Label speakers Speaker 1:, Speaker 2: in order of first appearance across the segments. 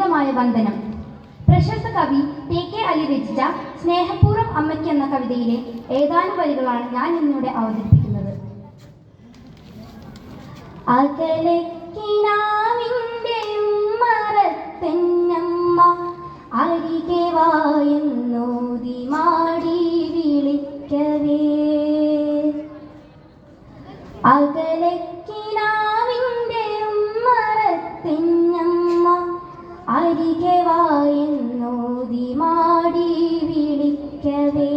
Speaker 1: വിനീതമായ വന്ദനം. പ്രശസ്ത കവി TK അലി രചിച്ച സ്നേഹപൂർവ്വം അമ്മയ്ക്ക് എന്ന കവിതയിലെ ഏതാനും വരികളാണ് ഞാൻ ഇന്നിവിടെ അവതരിപ്പിക്കുന്നത്. അകലക്കിനാവിൻ്റെയും മറത്തെന്നമ്മ അരികെ വായെന്നോതി മാടി വിളിക്കവേ. അകലക്കിനാവിൻ്റെയും മറത്തെന്നമ്മ അരികെ വായെന്നോതി മാടി വിളിക്കവേ.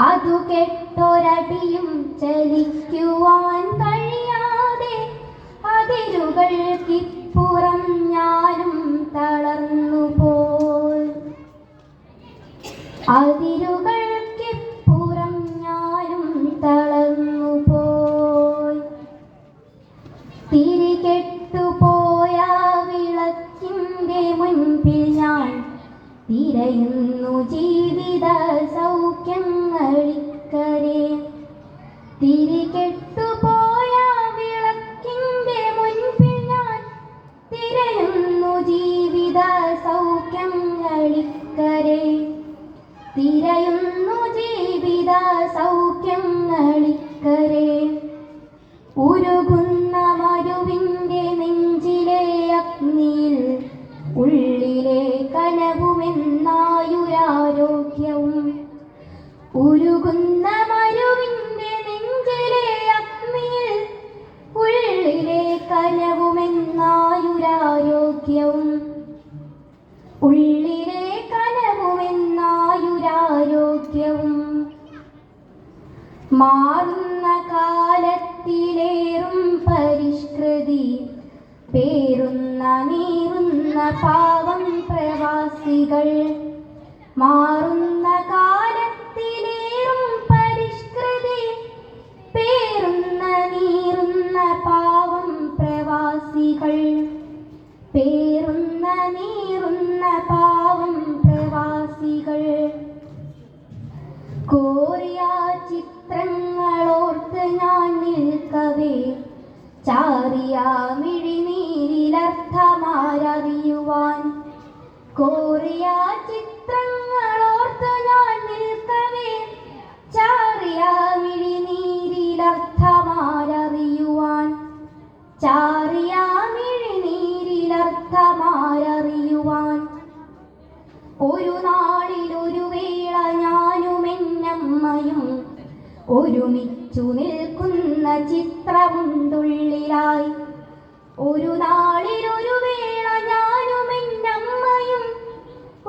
Speaker 1: അതു കെട്ടൊരടിയും ചലിക്കുവാൻ കഴിയാതെ അതിരുകൾക്കിപ്പുറം ഞാനും തളർന്നുപോയി. അതിരുകൾക്കിപ്പുറം ഞാനും തളർന്നുപോയി. തിരികെട്ടുപോയ വിളക്കിൻ്റെ മുൻപിൽ ഞാൻ തിരയുന്നു ജീവിത സൗഖ്യങ്ങളിക്കരെ. തിരികെട്ടുപോയ വിളക്കിൻ്റെ മുൻപിൽ ഞാൻ തിരയുന്നു ജീവിത സൗഖ്യങ്ങളിക്കരെ. തിരയുന്നു ജീവിത സൗഖ്യങ്ങളിക്കരെ. ഉരുകുന്ന മരുവിൻ്റെ നെഞ്ചിലെ അഗ്നിയിൽ ഉള്ളിലെ കനവുമെന്നായുരാരോഗ്യവും. ഉരുകുന്ന മരുവിൻ്റെ നെഞ്ചിലെ അഗ്നിയിൽ ഉള്ളിലെ കനവുമെന്നായുരാരോഗ്യവും. ഉള്ളിലെ കനവുമെന്നായുരാരോഗ്യവും. മാറുന്ന കാലത്തിലേറും പരിഷ്കൃതി പേറുന്ന നീറുന്ന പാവം പ്രവാസികൾ. മാറുന്ന കാലത്തിലേറും പരിഷ്കൃതി പേറുന്ന നീറുന്ന പാവം പ്രവാസികൾ. പേറുന്ന നീറുന്ന പാവം പ്രവാസികൾ. കോറിയ ചിത്രങ്ങളോർത്ത് ഞാൻ നിൽക്കവേ ചാറിയ മിഴിനീരിലർത്ഥമാരറിയുവാൻ. കോറിയ ചിത്രങ്ങളോർത്ത് ഞാൻ നിൽക്കവേ ചാറിയ മിഴിനീരിലർത്ഥമാരറിയുവാൻ. ചാറിയ മിഴിനീരിലർത്ഥമാരറിയുവാൻ. ഒരു നാളിലൊരു വേള ഞാനും എന്നമ്മയും ഒരുമിച്ചു നിൽക്കുന്ന ചിത്രമുണ്ടുള്ളിലായി. ഒരു നാളിലൊരു വേള ഞാനും എന്നമ്മയും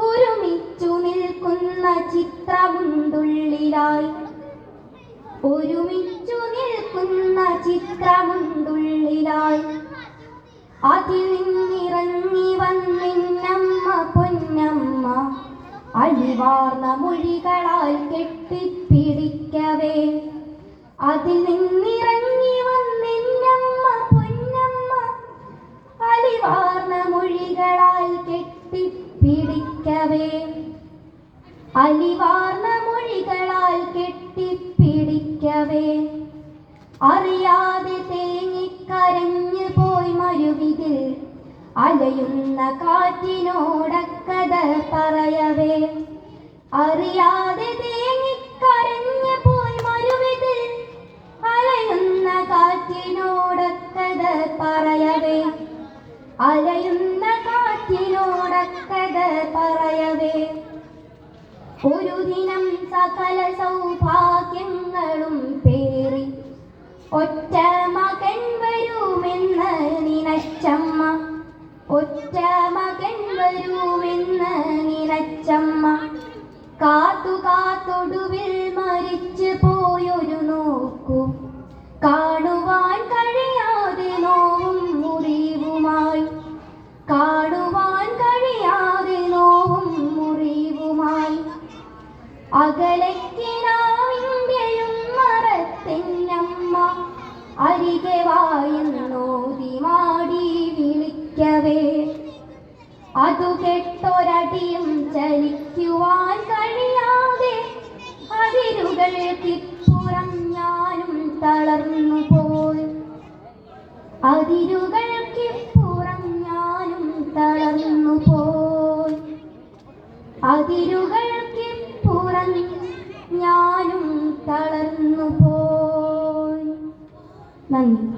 Speaker 1: ഒരുമിച്ചു നിൽക്കുന്ന ചിത്രമുണ്ടുള്ളിലായി. ഒരുമിച്ചു നിൽക്കുന്ന ചിത്രമുണ്ടുള്ളിലായി. അതിൽ നിന്നിറങ്ങി വന്നെന്നമ്മ പൊന്നമ്മ അലിവാർന്ന മൊഴികളാൽ കെട്ടിപ്പിടിക്കവേ. അതിൽ നിന്നിറങ്ങി വന്നെന്നമ്മ പൊന്നമ്മ അലിവാർന്ന മൊഴികളാൽ കെട്ടിപ്പിടിക്കവേ. അലിവാർന്ന മൊഴികളാൽ കെട്ടിപ്പിടിക്കവേ. അറിയാതെ തേങ്ങിക്കരഞ്ഞു പോയി മരുവിതിൽ അലയുന്ന കാറ്റിനോടക്കഥ പറയവേ. അറിയാതെ തേങ്ങിക്കരഞ്ഞു പോയി മരുവിതിൽ അലയുന്ന കാറ്റിനോടക്കഥ പറയവേ. അലയുന്ന കാറ്റിനോടക്കഥ പറയവേ. ഒരു ദിനം സകല സൗഭാഗ്യങ്ങളും പേറി ഒറ്റ മകൻ വരുമെന്ന് നിനച്ചമ്മ. ഒറ്റ മകൻ വരുമെന്ന് നിനച്ചമ്മ. കാത്തു കാത്തൊടുവിൽ മരിച്ചു പോയൊരു നോക്കു കാണുവാൻ കഴിയാതെ നോവും മുറിവുമായി. കാണുവാൻ കഴിയാതെ നോവും മുറിവുമായി. അകലക്കിനാവിൻ്റെയും മറത്തെന്നമ്മ അരികെ വായെന്നോതി മാടി വിളിക്കവേ. അതു കെട്ടൊരടിയും ചലിക്കുവാൻ കഴിയാതെ അതിരുകൾക്കിപ്പുറം ഞാനും തളർന്നുപോയി. അതിരുകൾക്കിപ്പുറം ഞാൻ അതിരുകൾക്കിപ്പുറം ഞാനും തളർന്നു പോയി. നന്ദി.